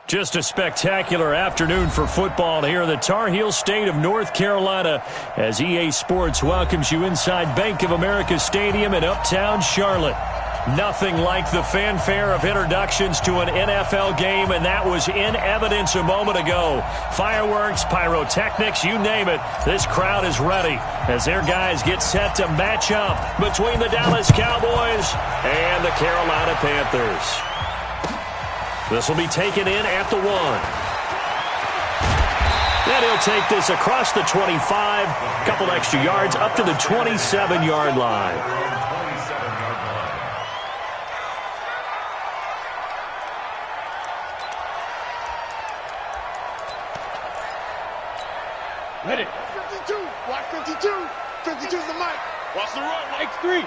Just a spectacular afternoon for football here in the Tar Heel state of North Carolina as EA Sports welcomes you inside Bank of America Stadium in Uptown Charlotte. Nothing like the fanfare of introductions to an NFL game, and that was in evidence a moment ago. Fireworks, pyrotechnics, you name it. This crowd is ready as their guys get set to match up between the Dallas Cowboys and the Carolina Panthers. This will be taken in at the 1. And he'll take this across the 25, a couple extra yards up to the 27-yard line. Ready. 52. Watch 52. 52's the mic. Watch the run. Mike 3.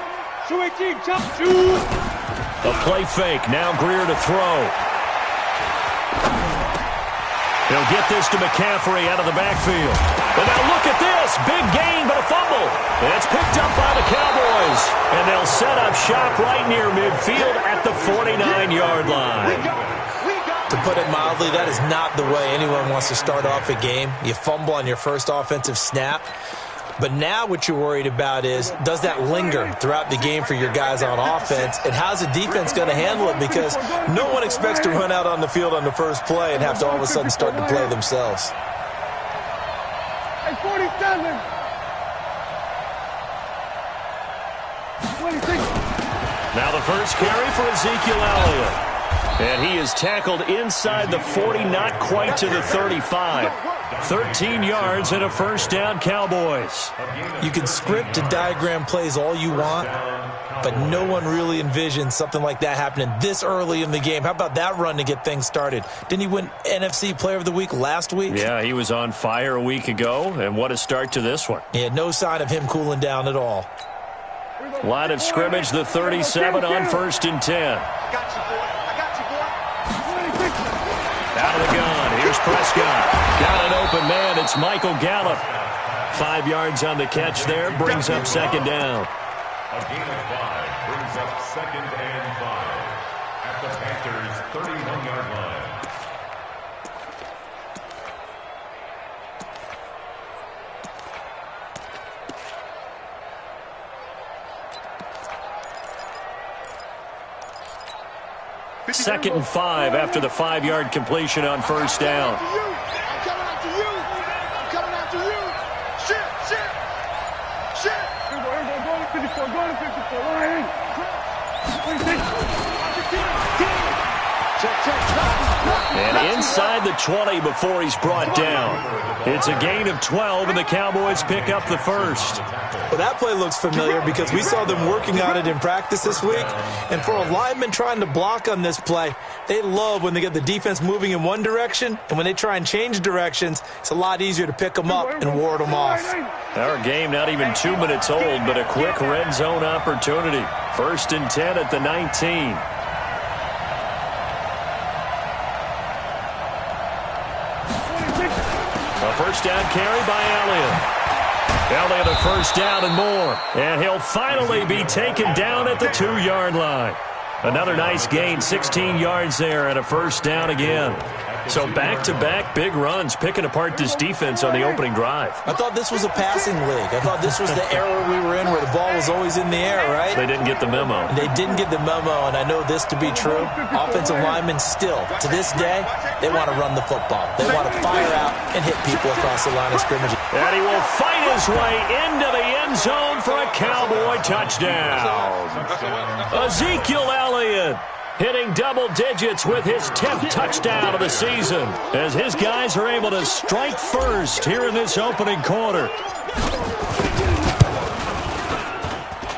218. Jump. Shoot. A play fake. Now Greer to throw. He'll get this to McCaffrey out of the backfield. And now look at this. Big gain, but a fumble. And it's picked up by the Cowboys. And they'll set up shop right near midfield at the 49-yard line. To put it mildly, that is not the way anyone wants to start off a game. You fumble on your first offensive snap. But now what you're worried about is, does that linger throughout the game for your guys on offense? And how's the defense going to handle it? Because no one expects to run out on the field on the first play and have to all of a sudden start to play themselves. Hey, 47. 26. Now the first carry for Ezekiel Elliott. And he is tackled inside the 40, not quite to the 35. 13 yards and a first down, Cowboys. You can script and diagram plays all you want, but no one really envisions something like that happening this early in the game. How about that run to get things started? Didn't he win NFC Player of the Week last week? Yeah, he was on fire a week ago, and what a start to this one. Yeah, no sign of him cooling down at all. Line of scrimmage, the 37 on 1st and 10. Out of the gun. Here's Prescott. Got an open man. It's Michael Gallup. 5 yards on the catch there. Brings up second down. A gain of 5 brings up 2nd and 5 at the Panthers' 31-yard line. Second and 5 after the 5-yard completion on first down. I'm coming after you. I'm coming after you. Shit. Go to 54. Go to 54. Line. 26. And inside the 20 before he's brought down. It's a gain of 12, and the Cowboys pick up the first. Well, that play looks familiar because we saw them working on it in practice this week. And for a lineman trying to block on this play, they love when they get the defense moving in one direction. And when they try and change directions, it's a lot easier to pick them up and ward them off. Our game not even 2 minutes old, but a quick red zone opportunity. 1st and 10 at the 19. A first down carry by Elliott. Elliott a first down and more. And he'll finally be taken down at the 2-yard line. Another nice gain, 16 yards there, and a first down again. So back-to-back big runs, picking apart this defense on the opening drive. I thought this was a passing league. I thought this was the era we were in where the ball was always in the air, right? They didn't get the memo. They didn't get the memo, and I know this to be true. Offensive linemen still, to this day, they want to run the football. They want to fire out and hit people across the line of scrimmage. And he will fight his way into the end zone for a Cowboy touchdown. Ezekiel Elliott hitting double digits with his 10th touchdown of the season as his guys are able to strike first here in this opening quarter.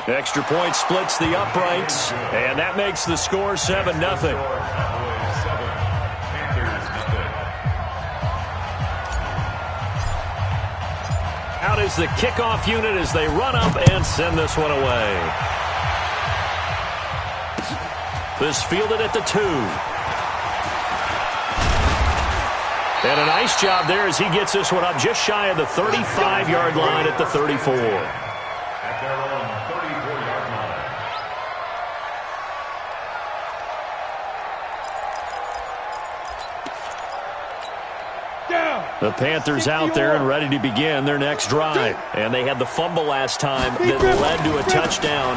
Extra point splits the uprights, and that makes the score 7-0. Out is the kickoff unit as they run up and send this one away. This fielded at the 2. And a nice job there as he gets this one up just shy of the 35-yard line at the 34. At their own 34-yard line. The Panthers out there and ready to begin their next drive. And they had the fumble last time that led to a touchdown.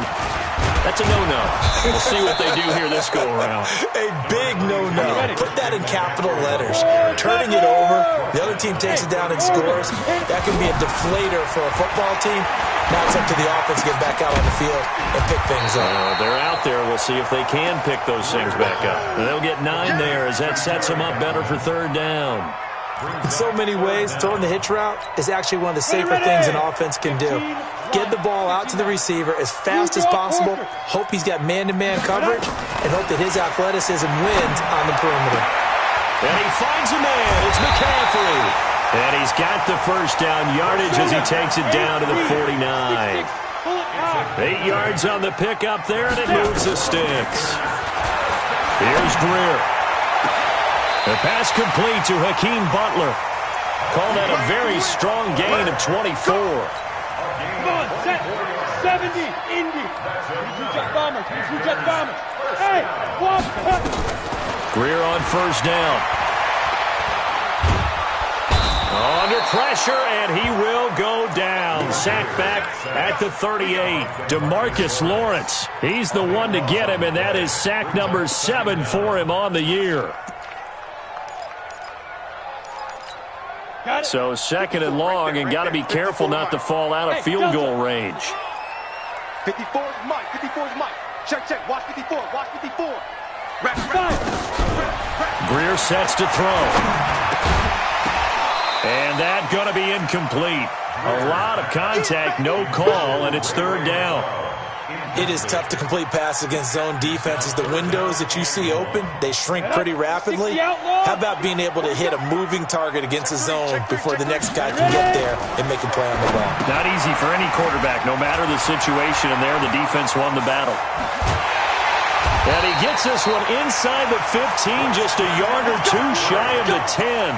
That's a no-no. We'll see what they do here this go-around. A big no-no. Put that in capital letters. Turning it over, the other team takes it down and scores. That can be a deflator for a football team. Now it's up to the offense to get back out on the field and pick things up. They're out there. We'll see if they can pick those things back up. They'll get 9 there as that sets them up better for third down. In so many ways, throwing the hitch route is actually one of the safer things an offense can do. Get the ball out to the receiver as fast as possible, hope he's got man-to-man coverage, and hope that his athleticism wins on the perimeter. And he finds a man. It's McCaffrey. And he's got the first down yardage as he takes it down to the 49. 8 yards on the pickup there, and it moves the sticks. Here's Greer. The pass complete to Hakeem Butler. Called that a very strong gain of 24. Come on, set. 70, Indy. Two-jet bomber. Two-jet bomber. Hey, walk. Greer on first down. Under pressure, and he will go down. Sacked back at the 38. DeMarcus Lawrence. He's the one to get him, and that is sack number 7 for him on the year. So second and long, and got to be careful not to fall out of field goal range. 54 is Mike. 54 is Mike. Check. Watch 54. Watch 54. Greer sets to throw. And that going to be incomplete. A lot of contact, no call, and it's third down. It is tough to complete passes against zone defenses. The windows that you see open, they shrink pretty rapidly. How about being able to hit a moving target against a zone before the next guy can get there and make a play on the ball? Not easy for any quarterback, no matter the situation, and there the defense won the battle. And he gets this one inside the 15, just a yard or two shy of the 10.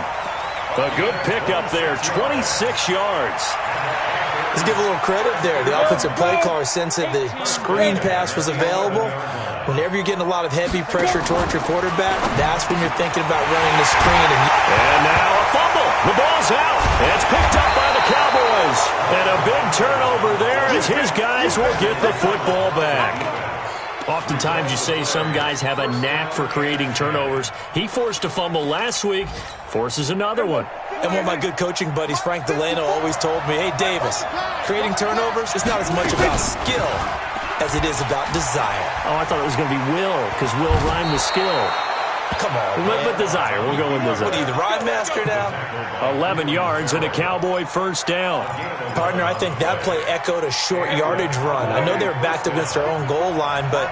A good pickup there, 26 yards. Let's give a little credit there. The offensive play caller sensed that the screen pass was available. Whenever you're getting a lot of heavy pressure towards your quarterback, that's when you're thinking about running the screen. And now a fumble. The ball's out. It's picked up by the Cowboys. And a big turnover there as his guys will get the football back. Oftentimes you say some guys have a knack for creating turnovers. He forced a fumble last week, forces another one. And one of my good coaching buddies, Frank Delano, always told me, hey, Davis, creating turnovers is not as much about skill as it is about desire. Oh, I thought it was going to be will, because will rhyme with skill. Come on, man. But desire. We'll go with desire. What are you, the rhyme master now? 11 yards and a Cowboy first down. Partner, I think that play echoed a short yardage run. I know they were backed against their own goal line, but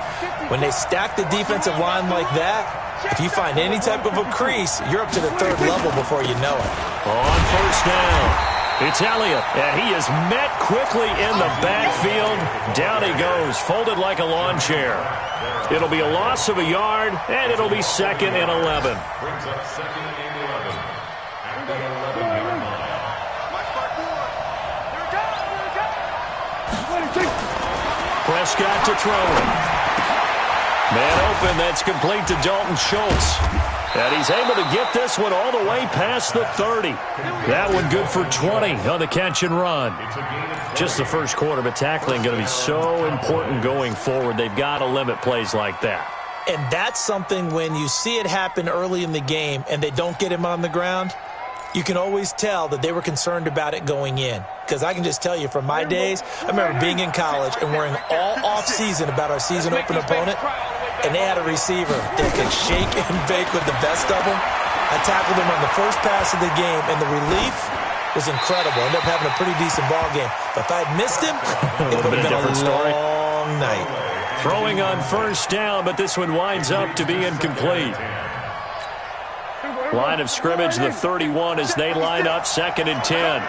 when they stack the defensive line like that, if you find any type of a crease, you're up to the third level before you know it. On first down, it's Elliott, and he is met quickly in the backfield. Down he goes, folded like a lawn chair. It'll be a loss of a yard, and it'll be second and 11. Brings up second and 11. At the 11-yard line. Prescott to throw it. Man open, that's complete to Dalton Schultz. And he's able to get this one all the way past the 30. That one good for 20 on the catch and run. Just the first quarter, but tackling going to be so important going forward. They've got to limit plays like that. And that's something when you see it happen early in the game and they don't get him on the ground, you can always tell that they were concerned about it going in. Because I can just tell you from my days, I remember being in college and worrying all offseason about our season open opponent, and they had a receiver that could shake and bake with the best of them. I tackled him on the first pass of the game, and the relief was incredible. Ended up having a pretty decent ball game. But if I had missed him, it would have been a long night. Throwing on first down, but this one winds up to be incomplete. Line of scrimmage, the 31 as they line up second and 10.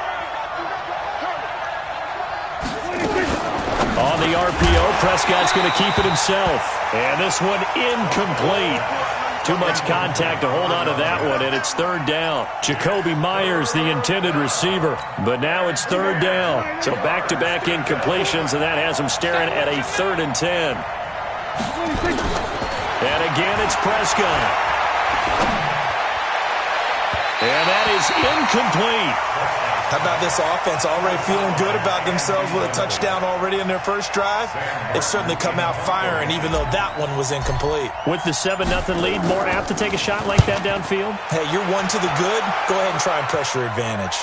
On the RPO, Prescott's going to keep it himself. And this one incomplete. Too much contact to hold on to that one, and it's third down. Jacoby Myers, the intended receiver, but now it's third down. So back-to-back incompletions, and that has him staring at a 3rd and 10. And again, it's Prescott. And that is incomplete. How about this offense already feeling good about themselves with a touchdown already in their first drive? They've certainly come out firing, even though that one was incomplete. With the 7-0 lead, more apt to take a shot like that downfield? Hey, you're one to the good. Go ahead and try and press your advantage.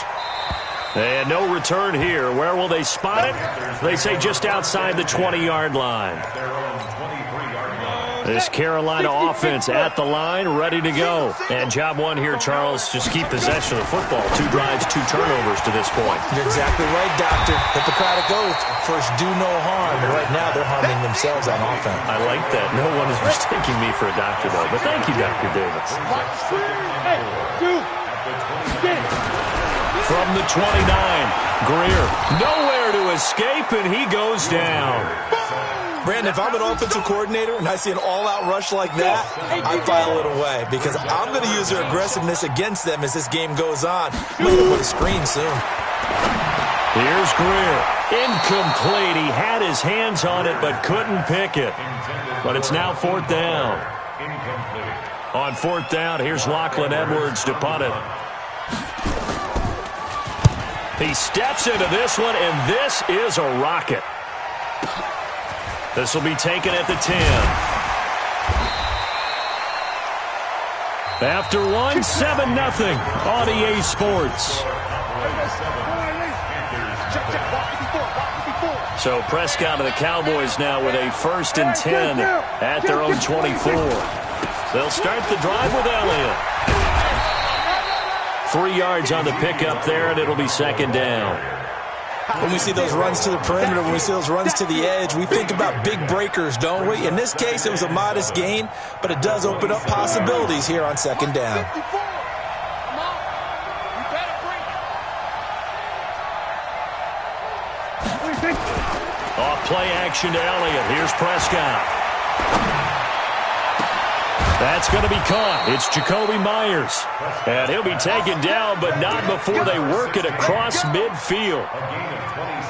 And no return here. Where will they spot it? They say just outside the 20-yard line. This Carolina offense at the line, ready to go. And job one here, Charles, just keep possession of the football. 2 drives, 2 turnovers to this point. You're exactly right, Doctor. Hippocratic oath. First, do no harm. And right now, they're harming themselves on offense. I like that. No one is mistaking me for a doctor, though. But thank you, Dr. Davis. From the 29, Greer. Nowhere to escape, and he goes down. Brandon, if I'm an offensive coordinator and I see an all-out rush like that, I file it away because I'm going to use their aggressiveness against them as this game goes on. I'm going to put a screen soon. Here's Greer. Incomplete. He had his hands on it but couldn't pick it. But it's now 4th down. On 4th down, here's Lachlan Edwards to punt it. He steps into this one, and this is a rocket. This will be taken at the 10. After one, 7-0 on EA Sports. So Prescott and the Cowboys now with a 1st and 10 at their own 24. They'll start the drive with Elliott. 3 yards on the pickup there, and it'll be 2nd down. When we see those runs to the perimeter, when we see those runs to the edge, we think about big breakers, don't we? In this case, it was a modest gain, but it does open up possibilities here on 2nd down. Off play action to Elliott. Here's Prescott. That's going to be caught. It's Jacoby Myers. And he'll be taken down, but not before they work it across midfield.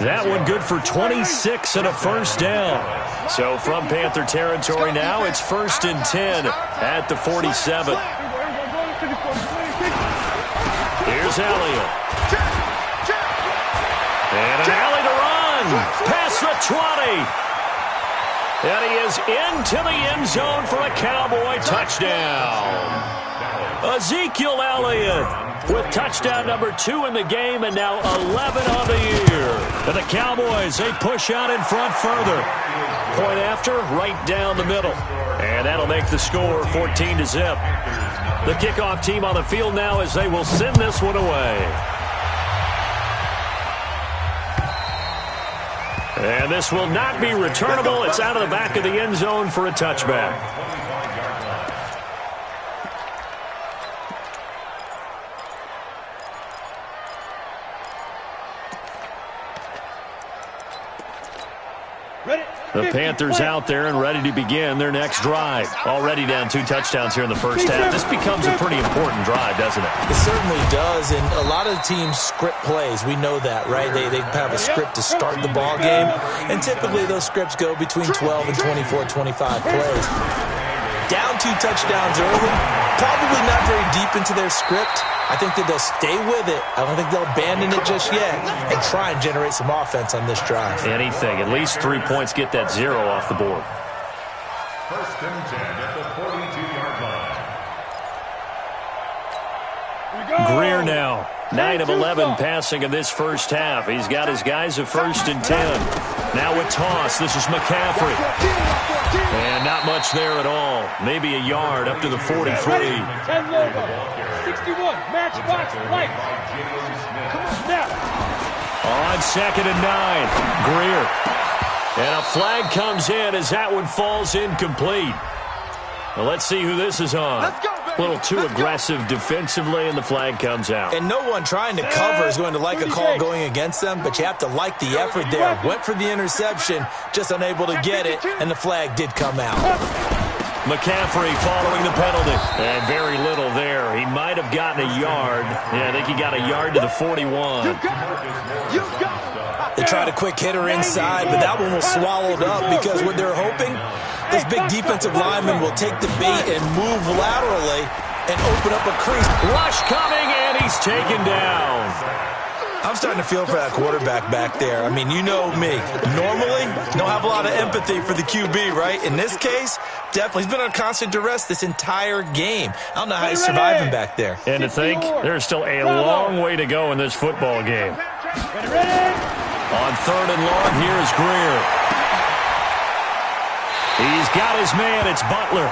That one good for 26 and a 1st down. So from Panther territory now, it's 1st and 10 at the 47. Here's Elliott. And an alley to run. Past the 20. And he is into the end zone for a Cowboy touchdown. Ezekiel Elliott with touchdown number 2 in the game and now 11 on the year. And the Cowboys, they push out in front further. Point after, right down the middle. And that'll make the score 14-0. The kickoff team on the field now as they will send this one away. And this will not be returnable. It's out of the back of the end zone for a touchback. The Panthers out there and ready to begin their next drive. Already down 2 touchdowns here in the first half. This becomes a pretty important drive, doesn't it? It certainly does, and a lot of the teams script plays. We know that, right? They have a script to start the ball game, and typically those scripts go between 12 and 24, 25 plays. Down 2 touchdowns early, probably not very deep into their script. I think that they'll stay with it. I don't think they'll abandon it just yet and try and generate some offense on this drive. Anything. At least 3 points. Get that 0 off the board. 1st and 10 at the 42-yard line. Greer now. 9 of 11 passing in this first half. He's got his guys at 1st and 10. Now with toss. This is McCaffrey. And not much there at all. Maybe a yard up to the 43. 10 logo. 61. Matchbox light. Come on now. On 2nd and 9. Greer. And a flag comes in as that one falls incomplete. Well, let's see who this is on. Let's go. A little too aggressive defensively, and the flag comes out. And no one trying to cover is going to like a call going against them, but you have to like the effort there. Went for the interception, just unable to get it, and the flag did come out. McCaffrey following the penalty. And very little there. He might have gotten a yard. Yeah, I think he got a yard to the 41. They tried a quick hitter inside, but that one was swallowed up because what they're hoping, this big defensive lineman will take the bait and move laterally and open up a crease. Rush coming, and he's taken down. I'm starting to feel for that quarterback back there. I mean, you know me. Normally, don't have a lot of empathy for the QB, right? In this case, definitely. He's been on constant duress this entire game. I don't know how he's surviving back there. And to think, there's still a long way to go in this football game. On 3rd and long, here's Greer. He's got his man. It's Butler.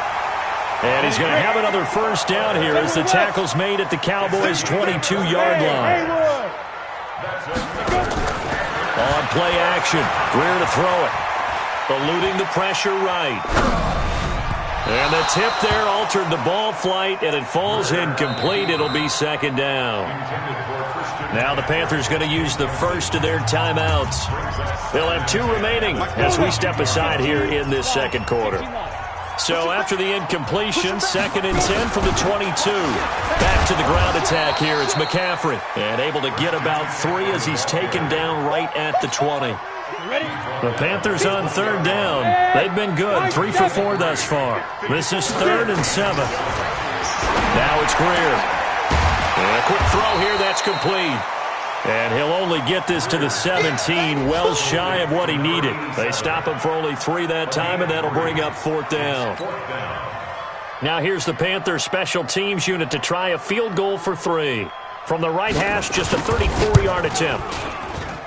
And he's going to have another first down here as the tackle's made at the Cowboys' 22-yard line. On play action, Greer to throw it. Eluding the pressure right. And the tip there altered the ball flight, and it falls incomplete. It'll be 2nd down. Now the Panthers going to use the first of their timeouts. They'll have 2 remaining as we step aside here in this 2nd quarter. So after the incompletion, 2nd and 10 from the 22. Back to the ground attack here. It's McCaffrey. And able to get about 3 as he's taken down right at the 20. The Panthers on 3rd down. They've been good. 3 for 4 thus far. This is 3rd and 7. Now it's Greer. And a quick throw here. That's complete. And he'll only get this to the 17, well shy of what he needed. They stop him for only 3 that time, and that'll bring up 4th down. Now here's the Panthers special teams unit to try a field goal for 3. From the right hash, just a 34-yard attempt.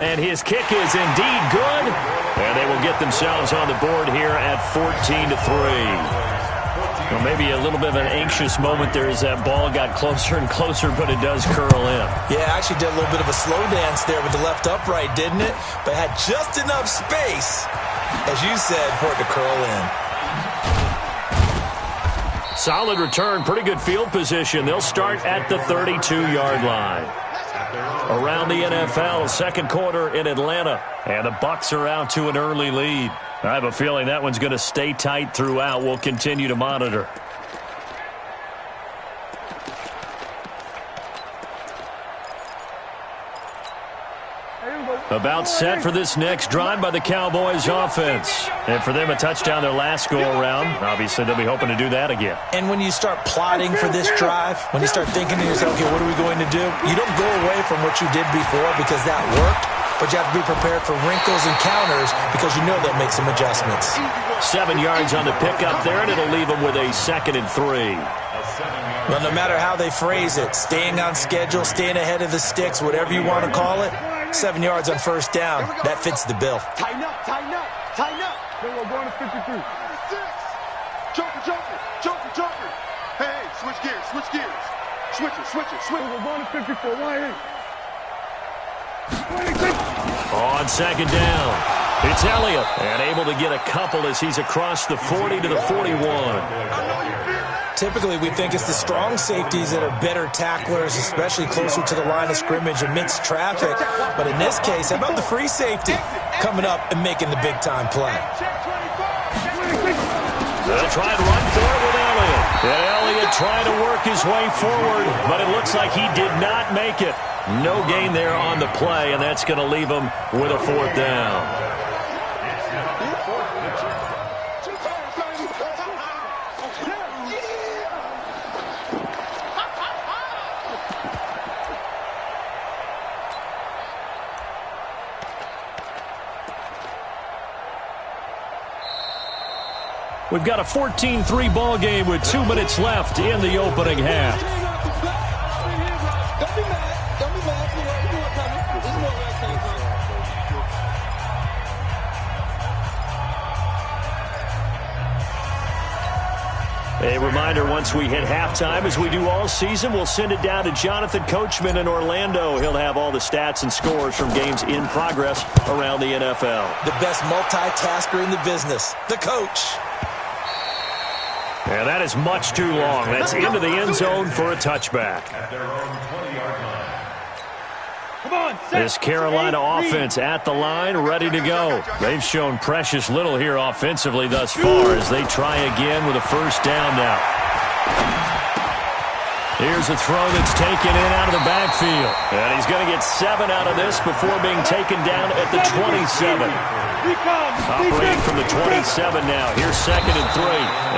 And his kick is indeed good. And they will get themselves on the board here at 14-3. Well, maybe a little bit of an anxious moment there as that ball got closer and closer, but it does curl in. Yeah, actually did a little bit of a slow dance there with the left upright, didn't it? But had just enough space, as you said, for it to curl in. Solid return, pretty good field position. They'll start at the 32-yard line. Around the NFL, 2nd quarter in Atlanta, and the Bucs are out to an early lead. I have a feeling that one's going to stay tight throughout. We'll continue to monitor. About set for this next drive by the Cowboys offense. And for them, a touchdown their last go-around. Obviously, they'll be hoping to do that again. And when you start plotting for this drive, when you start thinking to yourself, okay, what are we going to do? You don't go away from what you did before because that worked. But you have to be prepared for wrinkles and counters because you know they'll make some adjustments. 7 yards on the pickup there, and it'll leave them with a 2nd and 3. Well, no matter how they phrase it, staying on schedule, staying ahead of the sticks, whatever you want to call it, 7 yards on 1st down, that fits the bill. Tighten up, tighten up, tighten up. Then we're going to 53. 56. Joker, joker, joker, joker. Hey, switch gears, switch gears. Switch it, switch it, switch it. We're going to 54. 1-8. On 2nd down, it's Elliott, and able to get a couple as he's across the 40 to the 41. Typically, we think it's the strong safeties that are better tacklers, especially closer to the line of scrimmage amidst traffic. But in this case, how about the free safety coming up and making the big-time play? They'll try and run for it with Elliott. And Elliott trying to work his way forward, but it looks like he did not make it. No gain there on the play, and that's going to leave him with a 4th down. We've got a 14-3 ball game with 2 minutes left in the opening half. Don't be mad. Don't be mad. You know what coming. This is what we're coming from. A reminder, once we hit halftime, as we do all season, we'll send it down to Jonathan Coachman in Orlando. He'll have all the stats and scores from games in progress around the NFL. The best multitasker in the business, the coach. And that is much too long. That's into the end zone for a touchback. This Carolina offense at the line, ready to go. They've shown precious little here offensively thus far as they try again with a 1st down now. Here's a throw that's taken in out of the backfield. And he's going to get 7 out of this before being taken down at the 27. Operating from the 27 now. Here's 2nd and 3.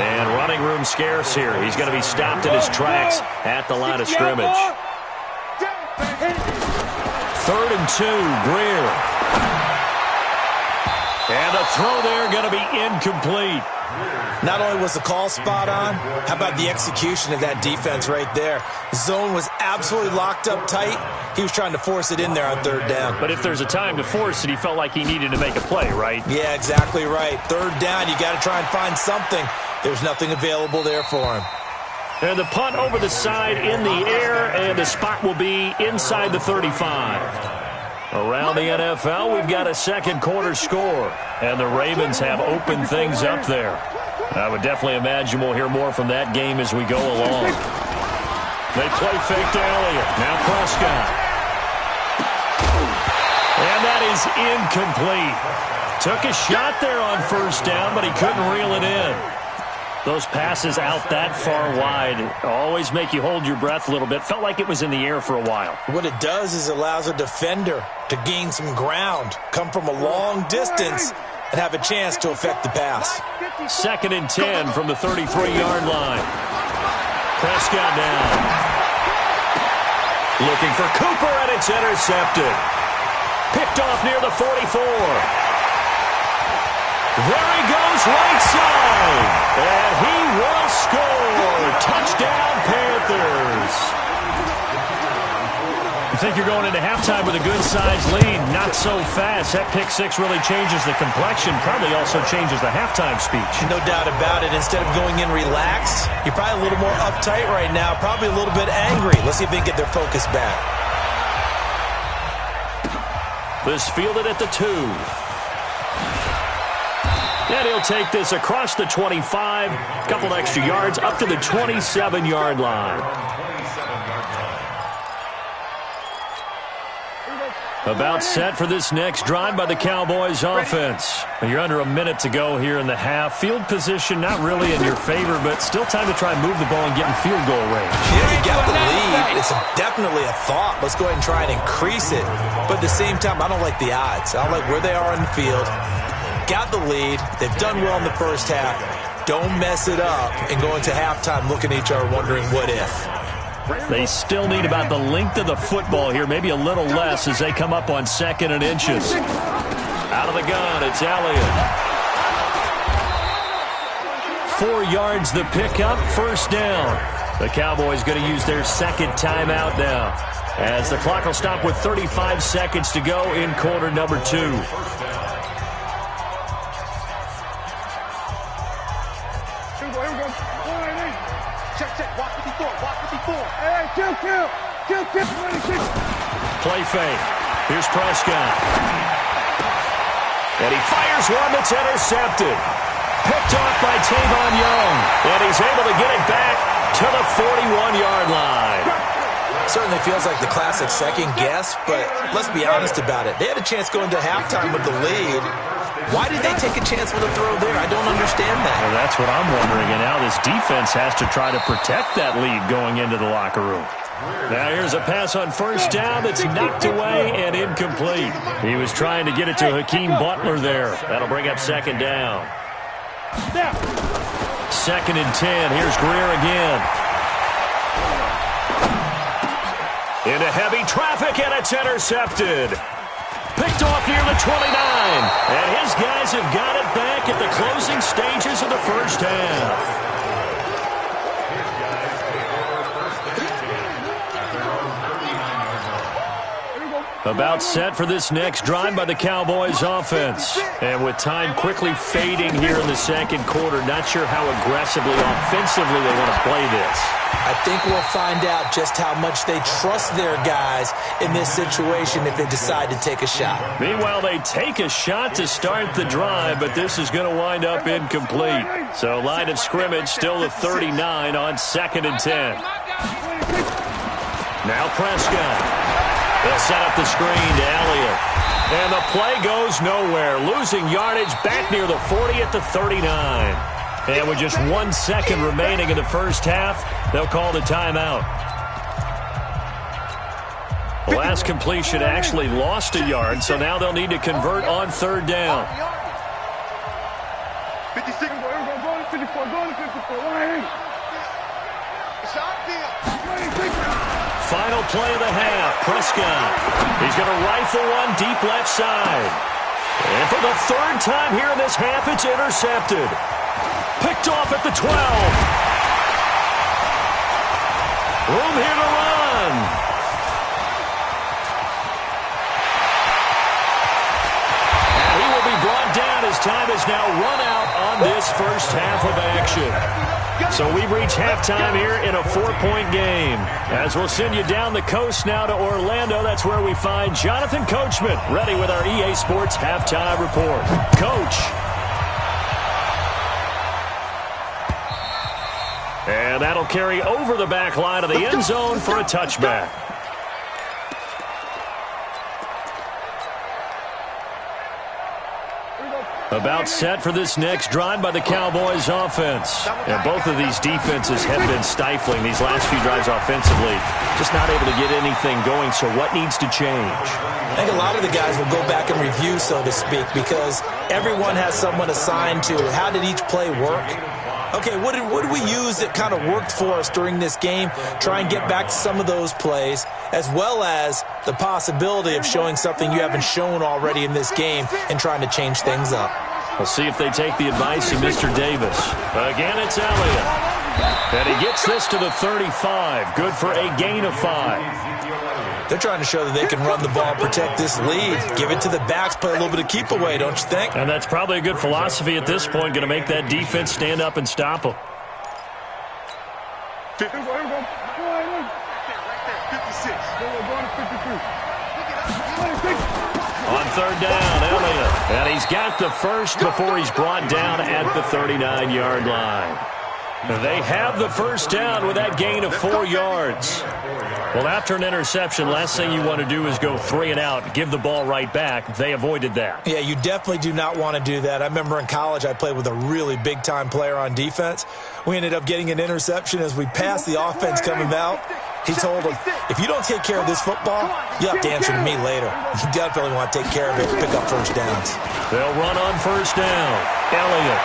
And running room scarce here. He's going to be stopped in his tracks at the line of scrimmage. 3rd and 2, Greer. And the throw there going to be incomplete. Not only was the call spot on, how about the execution of that defense right there? Zone was absolutely locked up tight. He was trying to force it in there on 3rd down. But if there's a time to force it, he felt like he needed to make a play, right? Yeah, exactly right. 3rd down, you got to try and find something. There's nothing available there for him. And the punt over the side in the air, and the spot will be inside the 35. Around the NFL, we've got a second quarter score, and the Ravens have opened things up there. I would definitely imagine we'll hear more from that game as we go along. They play fake to Elliott. Now Prescott. And that is incomplete. Took a shot there on 1st down, but he couldn't reel it in. Those passes out that far wide always make you hold your breath a little bit. Felt like it was in the air for a while. What it does is allows a defender to gain some ground, come from a long distance, and have a chance to affect the pass. 2nd and 10 from the 33-yard line. Prescott down. Looking for Cooper, and it's intercepted. Picked off near the 44. There he goes, right side. And he will score. Touchdown, Panthers. You think you're going into halftime with a good-sized lead. Not so fast. That pick 6 really changes the complexion. Probably also changes the halftime speech. No doubt about it. Instead of going in relaxed, you're probably a little more uptight right now. Probably a little bit angry. Let's see if they can get their focus back. This fielded at the 2. And he'll take this across the 25, a couple extra yards, up to the 27-yard line. About set for this next drive by the Cowboys offense. You're under a minute to go here in the half. Field position not really in your favor, but still time to try and move the ball and get in field goal range. Yeah, you got the lead. It's definitely a thought. Let's go ahead and try and increase it. But at the same time, I don't like the odds. I don't like where they are in the field. Got the lead. They've done well in the first half. Don't mess it up and go into halftime looking at each other wondering what if. They still need about the length of the football here, maybe a little less as they come up on 2nd and inches. Out of the gun, it's Elliott. 4 yards the pickup, 1st down. The Cowboys going to use their 2nd timeout now, as the clock will stop with 35 seconds to go in quarter number 2. Play fake. Here's Prescott. And he fires one that's intercepted. Picked off by Tavon Young. And he's able to get it back to the 41-yard line. Certainly feels like the classic second guess, but let's be honest about it. They had a chance going to halftime with the lead. Why did they take a chance with a throw there? I don't understand that. Well, that's what I'm wondering. And now this defense has to try to protect that lead going into the locker room. Now here's a pass on 1st down that's knocked away and incomplete. He was trying to get it to Hakeem Butler there. That'll bring up 2nd down. 2nd and 10. Here's Greer again. Into heavy traffic, and it's intercepted. Picked off near the 29. And his guys have got it back at the closing stages of the first half. About set for this next drive by the Cowboys offense. And with time quickly fading here in the 2nd quarter, not sure how aggressively, offensively they want to play this. I think we'll find out just how much they trust their guys in this situation if they decide to take a shot. Meanwhile, they take a shot to start the drive, but this is going to wind up incomplete. So line of scrimmage still the 39 on 2nd and 10. Now Prescott. They'll set up the screen to Elliott. And the play goes nowhere. Losing yardage back near the 40 at the 39. And with just 1 second remaining in the first half, they'll call the timeout. The last completion actually lost a yard, so now they'll need to convert on third down. 56. Going to 54. Going to 54. Final play of the half. Prescott. He's going to rifle one deep left side. And for the third time here in this half, it's intercepted. Picked off at the 12. Room here to run. And he will be brought down as time is now run out on this first half of action. So we've reached halftime here in a 4-point game. As we'll send you down the coast now to Orlando, that's where we find Jonathan Coachman ready with our EA Sports Halftime Report. Coach. And that'll carry over the back line of the end zone for a touchback. About set for this next drive by the Cowboys offense. And both of these defenses have been stifling these last few drives offensively. Just not able to get anything going, so what needs to change? I think a lot of the guys will go back and review, so to speak, because everyone has someone assigned to how did each play work. Okay, what did we use that kind of worked for us during this game? Try and get back to some of those plays, as well as the possibility of showing something you haven't shown already in this game and trying to change things up. We'll see if they take the advice of Mr. Davis. Again, it's Elliott. And he gets this to the 35. Good for a gain of 5. They're trying to show that they can run the ball, protect this lead. Give it to the backs, play a little bit of keep away, don't you think? And that's probably a good philosophy at this point, going to make that defense stand up and stop them. 56. Going to 53. On third down, Elliott. And he's got the first before he's brought down at the 39-yard line. They have the first down with that gain of 4 yards. Well, after an interception, last thing you want to do is go 3 and out, give the ball right back. They avoided that. Yeah, you definitely do not want to do that. I remember in college I played with a really big-time player on defense. We ended up getting an interception as we passed the offense coming out. He told him, if you don't take care of this football, you have to answer to me later. You definitely want to take care of it and pick up first downs. They'll run on first down. Elliott.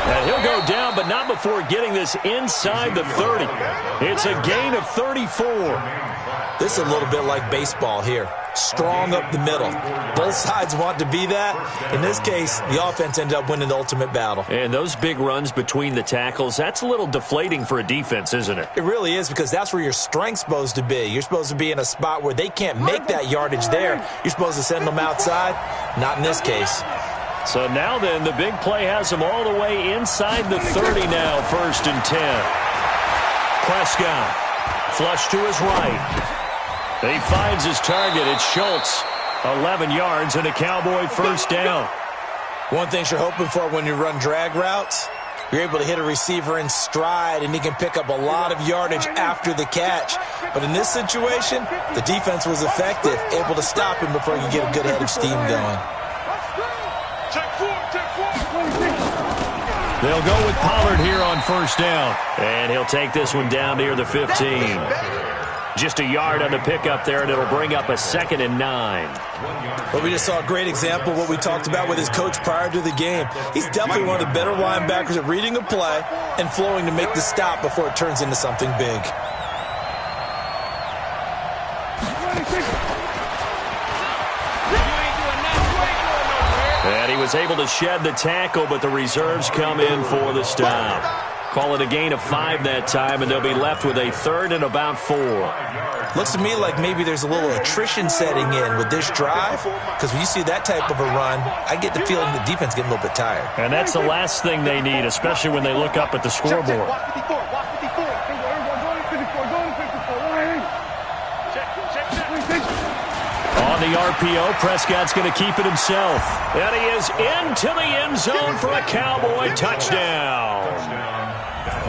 And he'll go down, but not before getting this inside the 30. It's a gain of 34. This is a little bit like baseball here. Strong up the middle. Both sides want to be that. In this case, the offense ended up winning the ultimate battle. And those big runs between the tackles, that's a little deflating for a defense, isn't it? It really is, because that's where your strength's supposed to be. You're supposed to be in a spot where they can't make that yardage there. You're supposed to send them outside. Not in this case. So now then, the big play has them all the way inside the 30 now, 1st and 10. Prescott, flush to his right. He finds his target. It's Schultz. 11 yards and a Cowboy first down. One thing you're hoping for when you run drag routes, you're able to hit a receiver in stride, and he can pick up a lot of yardage after the catch. But in this situation, the defense was effective, able to stop him before you get a good head of steam going. They'll go with Pollard here on first down. And he'll take this one down near the 15. Just a yard on the pickup there, and it'll bring up a 2nd and 9. But we just saw a great example of what we talked about with his coach prior to the game. He's definitely one of the better linebackers at reading a play and flowing to make the stop before it turns into something big. And he was able to shed the tackle, but the reserves come in for the stop. Call it a gain of 5 that time, and they'll be left with a 3rd and about 4. Looks to me like maybe there's a little attrition setting in with this drive, because when you see that type of a run, I get the feeling the defense getting a little bit tired. And that's the last thing they need, especially when they look up at the scoreboard. On the RPO, Prescott's going to keep it himself. And he is into the end zone for a Cowboy touchdown.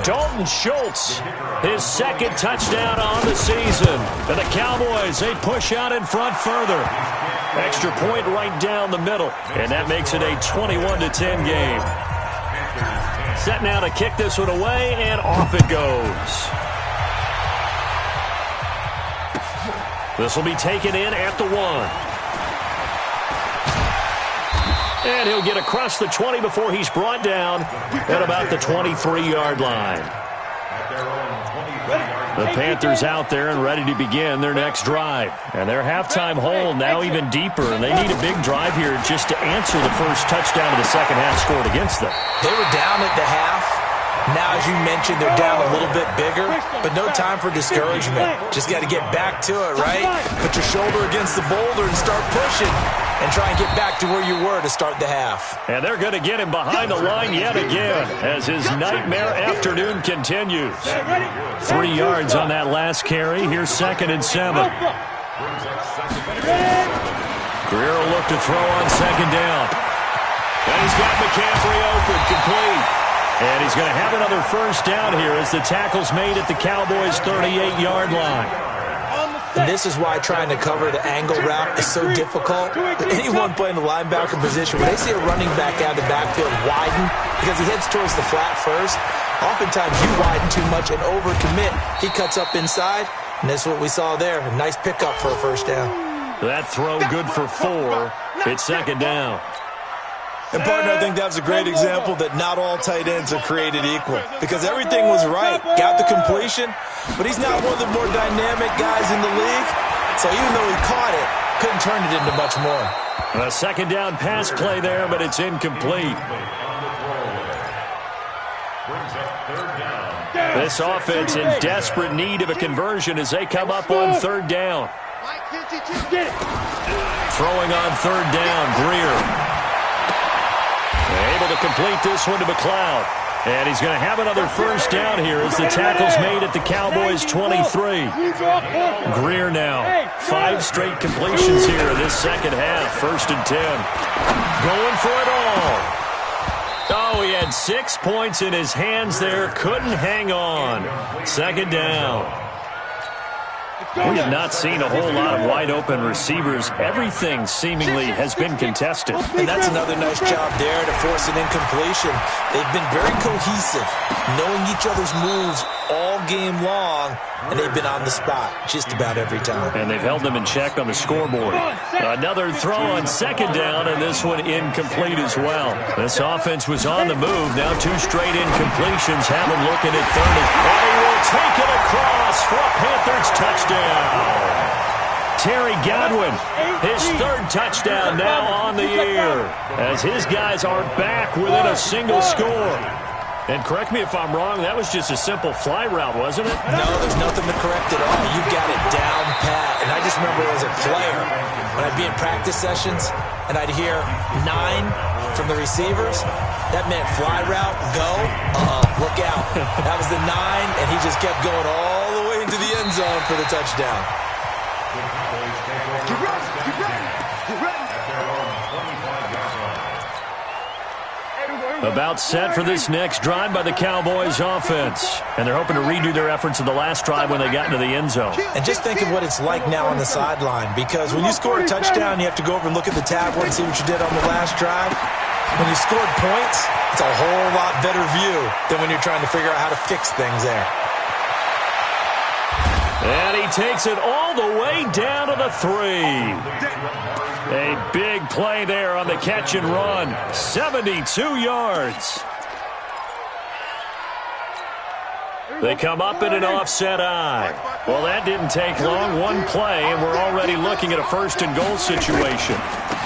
Dalton Schultz, his 2nd touchdown on the season. And the Cowboys, they push out in front further. Extra point right down the middle. And that makes it a 21-10 game. Set now to kick this one away, and off it goes. This will be taken in at the 1. And he'll get across the 20 before he's brought down at about the 23-yard line. The Panthers out there and ready to begin their next drive. And their halftime hole now even deeper, and they need a big drive here just to answer the first touchdown of the second half scored against them. They were down at the half. Now, as you mentioned, they're down a little bit bigger, but no time for discouragement. Just got to get back to it, right? Put your shoulder against the boulder and start pushing and try and get back to where you were to start the half. And they're going to get him behind the line yet again as his nightmare afternoon continues. 3 yards on that last carry. Here's 2nd and 7. Greer will look to throw on 2nd down. And he's got McCaffrey open, complete. And he's going to have another first down here as the tackle's made at the Cowboys' 38-yard line. And this is why trying to cover the angle route is so difficult. Anyone playing the linebacker position, when they see a running back out of the backfield widen because he heads towards the flat first, oftentimes you widen too much and overcommit. He cuts up inside, and this is what we saw there. A nice pickup for a first down. That throw good for 4. It's 2nd down. And, partner, I think that's a great example that not all tight ends are created equal because everything was right. Got the completion, but he's not one of the more dynamic guys in the league. So even though he caught it, couldn't turn it into much more. A 2nd down pass play there, but it's incomplete. This offense in desperate need of a conversion as they come up on 3rd down. Throwing on 3rd down, Greer. Able to complete this one to McLeod. And he's going to have another first down here as the tackle's made at the Cowboys' 23. Greer now. 5 straight completions here in this second half. 1st and 10. Going for it all. Oh, he had 6 points in his hands there. Couldn't hang on. 2nd down. We have not seen a whole lot of wide-open receivers. Everything seemingly has been contested. And that's another nice job there to force an incompletion. They've been very cohesive, knowing each other's moves all game long, and they've been on the spot just about every time. And they've held them in check on the scoreboard. Another throw on 2nd down, and this one incomplete as well. This offense was on the move. Now 2 straight incompletions have them looking at 30. And he will take it across for a Panthers touchdown. Terry Godwin, his 3rd touchdown now on the year as his guys are back within a single score. And correct me if I'm wrong, that was just a simple fly route, wasn't it? No, there's nothing to correct at all. You got it down pat. And I just remember as a player, when I'd be in practice sessions and I'd hear 9 from the receivers, that meant fly route, go, look out. That was the 9, and he just kept going all the way into the end zone for the touchdown. Get ready, get ready, get ready. About set for this next drive by the Cowboys offense. And they're hoping to redo their efforts in the last drive when they got into the end zone. And just think of what it's like now on the sideline, because when you score a touchdown, you have to go over and look at the tablet and see what you did on the last drive. When you scored points, it's a whole lot better view than when you're trying to figure out how to fix things there. And he takes it all the way down to the 3. A big play there on the catch and run. 72 yards. They come up in an offset eye. Well, that didn't take long. 1 play, and we're already looking at a 1st and goal situation.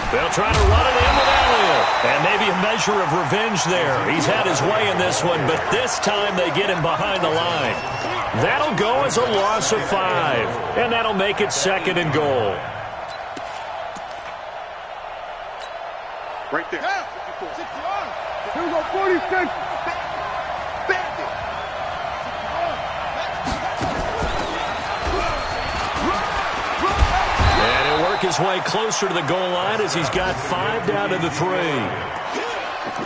They'll try to run it in with Elliott. And maybe a measure of revenge there. He's had his way in this one, but this time they get him behind the line. That'll go as a loss of 5, and that'll make it 2nd and goal. Right there. Here we go, 46. And he'll work his way closer to the goal line as he's got 5 down to the 3.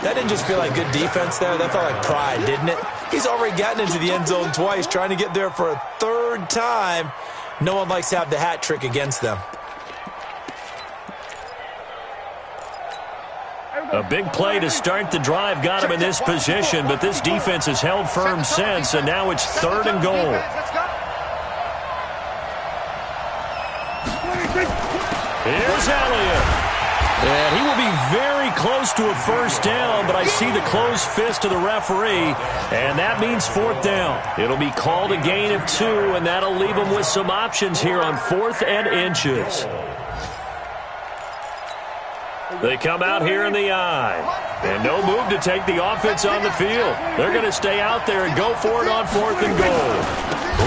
That didn't just feel like good defense there. That felt like pride, didn't it? He's already gotten into the end zone twice, trying to get there for a 3rd time. No one likes to have the hat trick against them. A big play to start the drive got him in this position, but this defense has held firm since, and now it's 3rd and goal. close to a first down, but I see the closed fist of the referee, and that means fourth down. It'll be called a gain of 2, and that'll leave them with some options here on 4th and inches. They come out here in the I, and no move to take the offense on the field. They're going to stay out there and go for it on 4th and goal.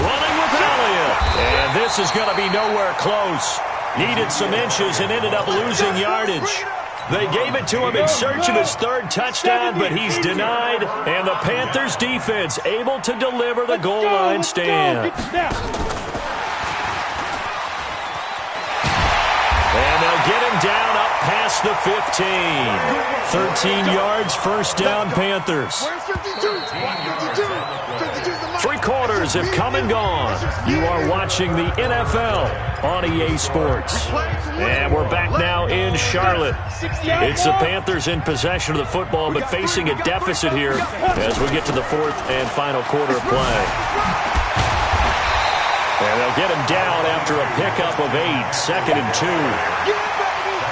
Running with Elliott, and this is going to be nowhere close. Needed some inches and ended up losing yardage. They gave it to him in search of his 3rd touchdown, but he's denied, and the Panthers defense able to deliver the goal line stand. And they'll get him down up past the 15. 13 yards, first down, Panthers. 3 quarters have come and gone. You are watching the NFL on EA Sports. And we're back now in Charlotte. It's the Panthers in possession of the football, but facing a deficit here as we get to the 4th and final quarter of play. And they'll get him down after a pickup of 8, 2nd and 2.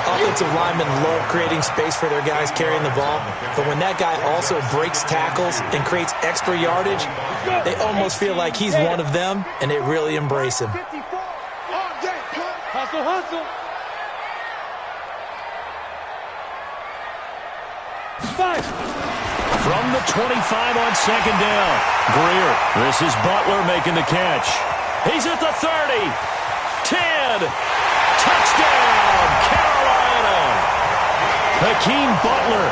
Offensive linemen love creating space for their guys carrying the ball, but when that guy also breaks tackles and creates extra yardage, they almost feel like he's one of them, and they really embrace him. Hustle, hustle. From the 25 on 2nd down, Greer. This is Butler making the catch. He's at the 30. 10. Touchdown, Carolina. Hakeem Butler,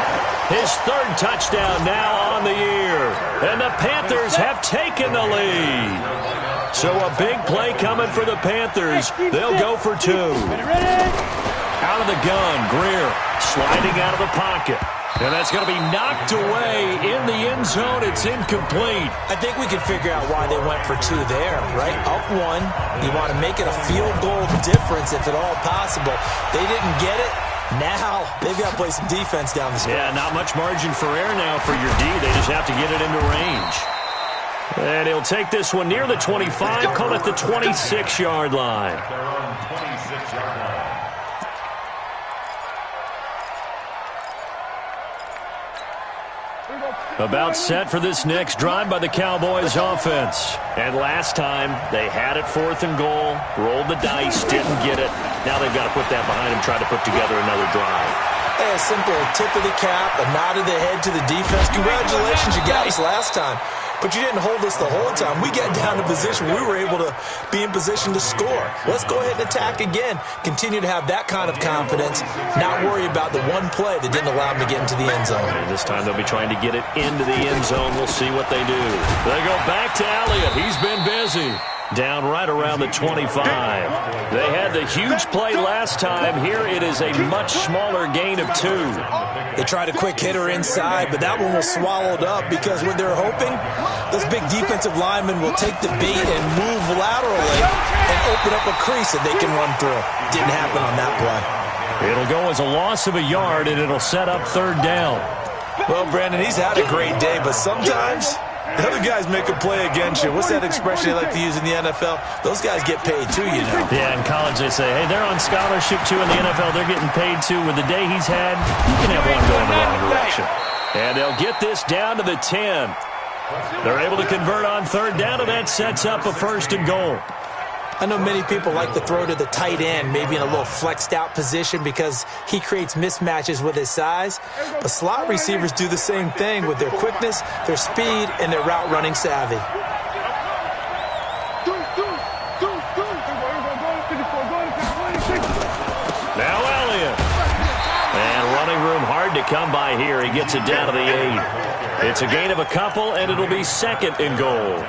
his 3rd touchdown now on the year. And the Panthers have taken the lead. So a big play coming for the Panthers. They'll go for 2. Out of the gun, Greer sliding out of the pocket. And that's going to be knocked away in the end zone. It's incomplete. I think we can figure out why they went for 2 there, right? Up 1, you want to make it a field goal difference if at all possible. They didn't get it. Now they've got to play some defense down the stretch. Yeah, not much margin for error now for your D. They just have to get it into range. And he'll take this one near the 25, call it the 26-yard line. They're on 26-yard line. About set for this next drive by the Cowboys offense. And last time, they had it 4th and goal, rolled the dice, didn't get it. Now they've got to put that behind them, try to put together another drive. A simple tip of the cap, a nod of the head to the defense. Congratulations, you got us last time. But you didn't hold us the whole time. We got down to position. We were able to be in position to score. Let's go ahead and attack again. Continue to have that kind of confidence. Not worry about the one play that didn't allow them to get into the end zone. And this time they'll be trying to get it into the end zone. We'll see what they do. They go back to Elliott. He's been busy. Down right around the 25. They had the huge play last time. Here it is a much smaller gain of 2. They tried a quick hitter inside, but that one was swallowed up because what they're hoping, those big defensive linemen will take the bait and move laterally and open up a crease that they can run through. Didn't happen on that play. It'll go as a loss of a yard, and it'll set up 3rd down. Well, Brandon, he's had a great day, but sometimes the other guys make a play against you. What's that expression they like to use in the NFL? Those guys get paid too, you know. Yeah, in college they say, hey, they're on scholarship too. In the NFL, they're getting paid too. With the day he's had, you can have one going the wrong direction. And they'll get this down to the 10. They're able to convert on 3rd down, and that sets up a 1st and goal. I know many people like to throw to the tight end, maybe in a little flexed out position because he creates mismatches with his size. But slot receivers do the same thing with their quickness, their speed, and their route running savvy. Now Elliott. And running room hard to come by here. He gets it down to the 8. It's a gain of a couple, and it'll be 2nd and goal.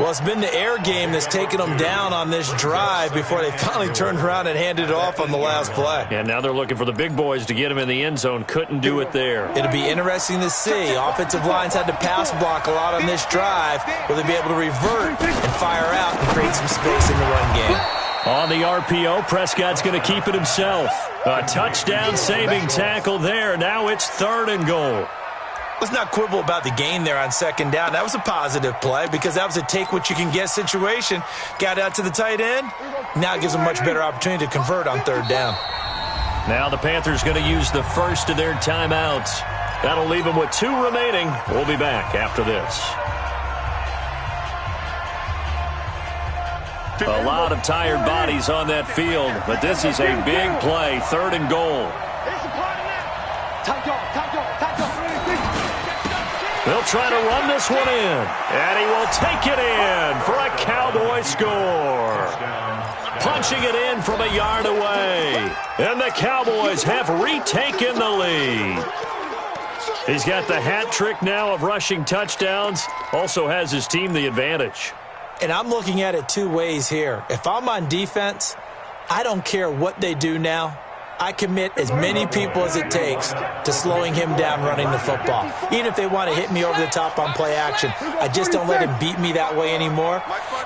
Well, it's been the air game that's taken them down on this drive before they finally turned around and handed it off on the last play. And now they're looking for the big boys to get him in the end zone. Couldn't do it there. It'll be interesting to see. Offensive lines had to pass block a lot on this drive. Will they be able to revert and fire out and create some space in the run game? On the RPO, Prescott's going to keep it himself. A touchdown-saving tackle there. Now it's 3rd and goal. Let's not quibble about the gain there on 2nd down. That was a positive play because that was a take-what-you-can-get situation. Got out to the tight end. Now it gives them a much better opportunity to convert on 3rd down. Now the Panthers going to use the first of their timeouts. That'll leave them with 2 remaining. We'll be back after this. A lot of tired bodies on that field, but this is a big play, 3rd and goal. They'll try to run this one in, and he will take it in for a Cowboy score. Punching it in from a yard away, and the Cowboys have retaken the lead. He's got the hat trick now of rushing touchdowns, also has his team the advantage. And I'm looking at it 2 ways here. If I'm on defense, I don't care what they do now. I commit as many people as it takes to slowing him down running the football. Even if they want to hit me over the top on play action, I just don't let him beat me that way anymore.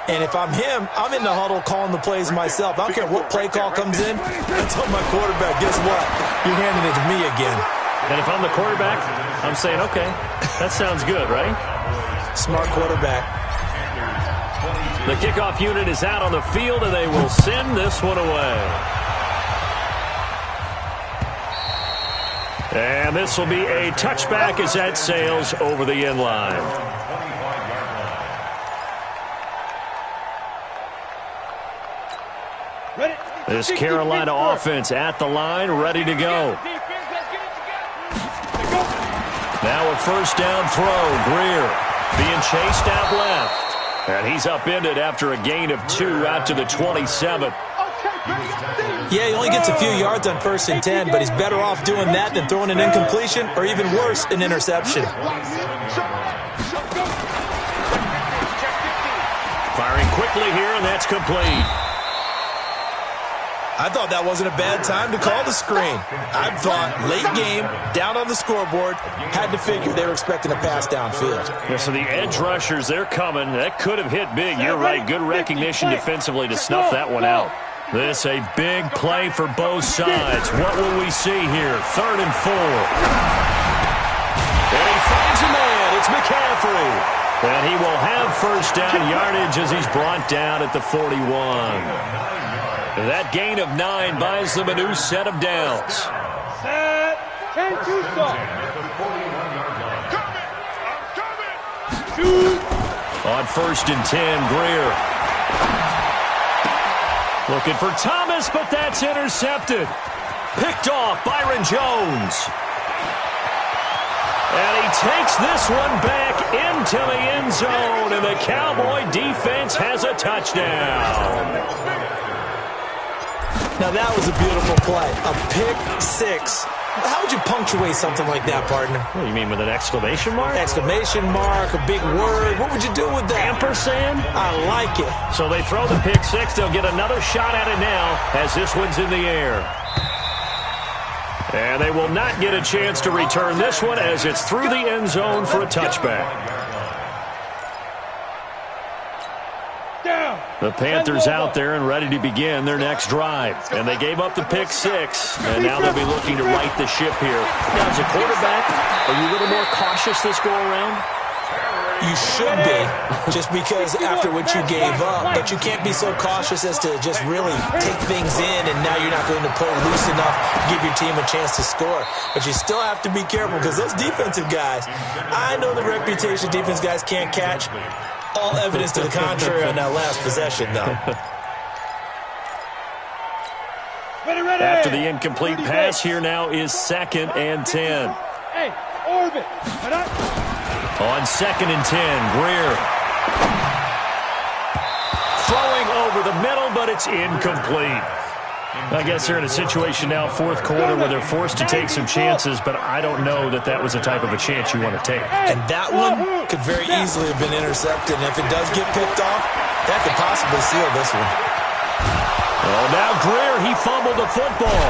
And if I'm him, I'm in the huddle calling the plays myself. I don't care what play call comes in. I tell my quarterback, guess what? You're handing it to me again. And if I'm the quarterback, I'm saying, okay, that sounds good, right? Smart quarterback. The kickoff unit is out on the field, and they will send this one away. And this will be a touchback as that sails over the end line. This Carolina offense at the line, ready to go. Now a first down throw. Greer being chased out left. And he's upended after a gain of 2 out to the 27. Yeah, he only gets a few yards on 1st and 10, but he's better off doing that than throwing an incompletion or even worse, an interception. Firing quickly here, and that's complete. I thought that wasn't a bad time to call the screen. I thought late game, down on the scoreboard, had to figure they were expecting a pass downfield. Yeah, so the edge rushers, they're coming. That could have hit big. You're right. Good recognition defensively to snuff that one out. This a big play for both sides. What will we see here? 3rd and 4. And he finds a man. It's McCaffrey. And he will have first down yardage as he's brought down at the 41. That gain of 9 buys them a new set of downs. On 1st and 10, Greer. Looking for Thomas, but that's intercepted. Picked off Byron Jones. And he takes this one back into the end zone, and the Cowboy defense has a touchdown. Now that was a beautiful play. A pick 6. How would you punctuate something like that, partner? What do you mean, with an exclamation mark? Exclamation mark, a big word. What would you do with that? Ampersand? I like it. So they throw the pick 6. They'll get another shot at it now as this one's in the air. And they will not get a chance to return this one as it's through the end zone for a touchback. The Panthers out there and ready to begin their next drive. And they gave up the pick 6, and now they'll be looking to right the ship here. Now, as a quarterback, are you a little more cautious this go-around? You should be, just because after what you gave up, but you can't be so cautious as to just really take things in, and now you're not going to play loose enough to give your team a chance to score. But you still have to be careful, because those defensive guys, I know the reputation defense guys can't catch. All evidence to the contrary on that last possession, though. After the incomplete pass, here now is 2nd and 10. Hey, orbit. On 2nd and 10, Greer. Throwing over the middle, but it's incomplete. I guess they're in a situation now, 4th quarter, where they're forced to take some chances, but I don't know that that was the type of a chance you want to take. And that one could very easily have been intercepted, and if it does get picked off, that could possibly seal this one. Well, now Greer, he fumbled the football.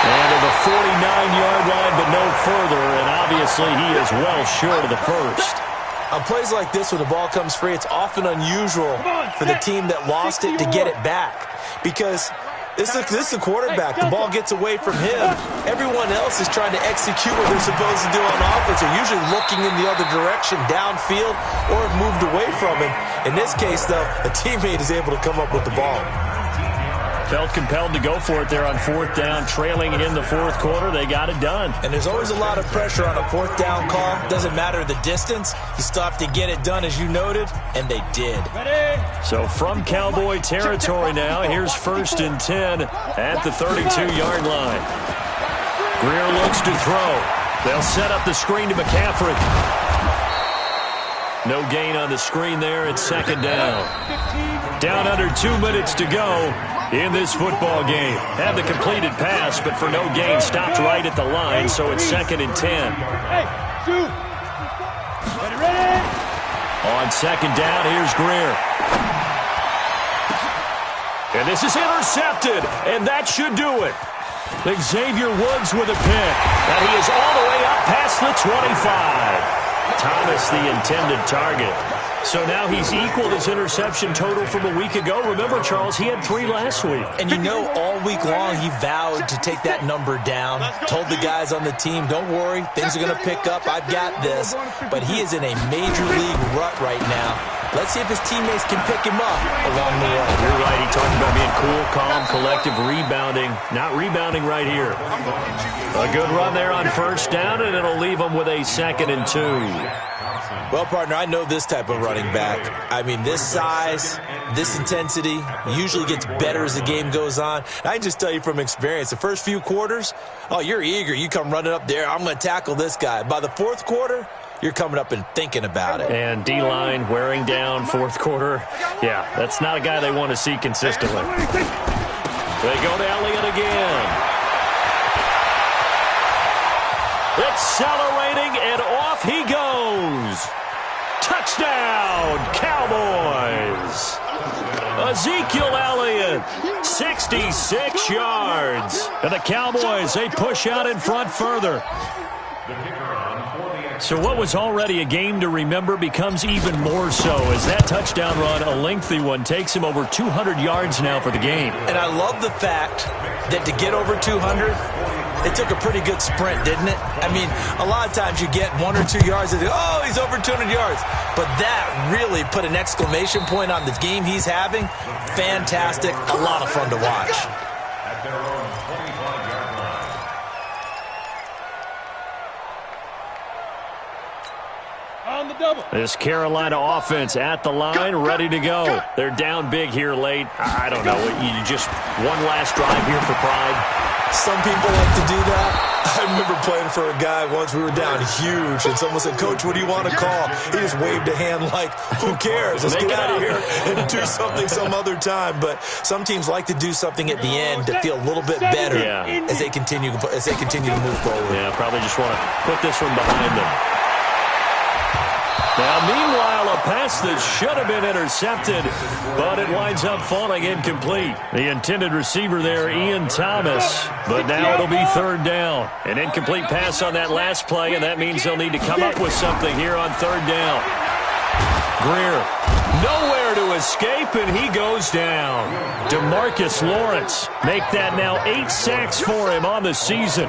And to the 49-yard line, but no further, and obviously he is well short of the first. On plays like this, when the ball comes free, it's often unusual for the team that lost it to get it back. Because this is the quarterback. The ball gets away from him. Everyone else is trying to execute what they're supposed to do on offense. They're usually looking in the other direction, downfield, or have moved away from him. In this case, though, a teammate is able to come up with the ball. Felt compelled to go for it there on fourth down, trailing in the fourth quarter. They got it done. And there's always a lot of pressure on a fourth down call. Doesn't matter the distance. You still have to get it done, as you noted, and they did. So from Cowboy territory now, here's 1st and 10 at the 32-yard line. Greer looks to throw. They'll set up the screen to McCaffrey. No gain on the screen there. It's 2nd down. Down under 2 minutes to go in this football game. Had the completed pass, but for no gain, stopped right at the line, so it's 2nd and 10. On 2nd down, here's Greer. And this is intercepted, and that should do it. Xavier Woods with a pick, and he is all the way up past the 25. Thomas, the intended target. So now he's equaled his interception total from a week ago. Remember, Charles, he had 3 last week. And you know, all week long he vowed to take that number down. Told the guys on the team, don't worry, things are going to pick up. I've got this. But he is in a major league rut right now. Let's see if his teammates can pick him up along the way. You're right. He talked about being cool, calm, collective, rebounding. Not rebounding right here. A good run there on 1st down, and it'll leave him with a 2nd and 2. Well, partner, I know this type of running back. I mean, this size, this intensity usually gets better as the game goes on. I can just tell you from experience, the first few quarters, oh, you're eager. You come running up there. I'm going to tackle this guy. By the 4th quarter, you're coming up and thinking about it. And D-line wearing down 4th quarter. Yeah, that's not a guy they want to see consistently. They go to Elliott again. Accelerating, and off he goes. Touchdown, Cowboys. Ezekiel Elliott, 66 yards. And the Cowboys, they push out in front further. So what was already a game to remember becomes even more so as that touchdown run, a lengthy one, takes him over 200 yards now for the game. And I love the fact that to get over 200, it took a pretty good sprint, didn't it? I mean, a lot of times you get 1 or 2 yards and oh, he's over 200 yards. But that really put an exclamation point on the game he's having. Fantastic. A lot of fun to watch. At their own 25-yard line. On the double. This Carolina offense at the line, ready to go. They're down big here late. I don't know. You just one last drive here for pride. Some people like to do that. I remember playing for a guy once. We were down huge, and someone said, Coach, what do you want to call? He just waved a hand like, who cares? Let's get out of here and do something some other time. But some teams like to do something at the end to feel a little bit better as they continue to move forward. Yeah, probably just want to put this one behind them. Now, meanwhile, a pass that should have been intercepted, but it winds up falling incomplete. The intended receiver there, Ian Thomas, but now it'll be 3rd down. An incomplete pass on that last play, and that means they'll need to come up with something here on 3rd down. Greer, nowhere to escape, and he goes down. DeMarcus Lawrence, make that now 8 sacks for him on the season.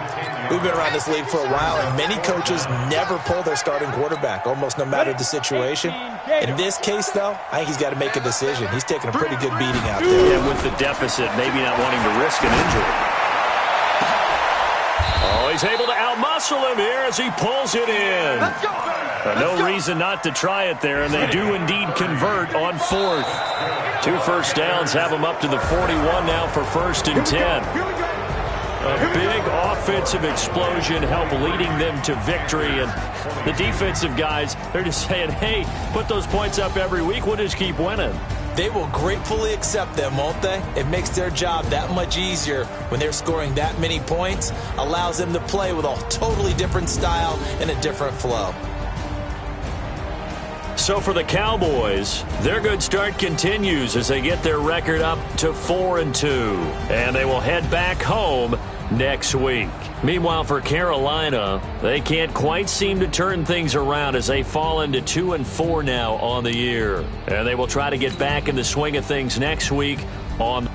We've been around this league for a while, and many coaches never pull their starting quarterback, almost no matter the situation. In this case, though, I think he's got to make a decision. He's taking a pretty good beating out there. Yeah, with the deficit, maybe not wanting to risk an injury. Oh, he's able to outmuscle him here as he pulls it in. No reason not to try it there, and they do indeed convert on 4th. 2 first downs have them up to the 41 now for 1st and 10. A big offensive explosion help leading them to victory. And the defensive guys, they're just saying, hey, put those points up every week. We'll just keep winning. They will gratefully accept them, won't they? It makes their job that much easier when they're scoring that many points. Allows them to play with a totally different style and a different flow. So for the Cowboys, their good start continues as they get their record up to 4-2. And they will head back home next week. Meanwhile, for Carolina, they can't quite seem to turn things around as they fall into 2-4 now on the year. And they will try to get back in the swing of things next week on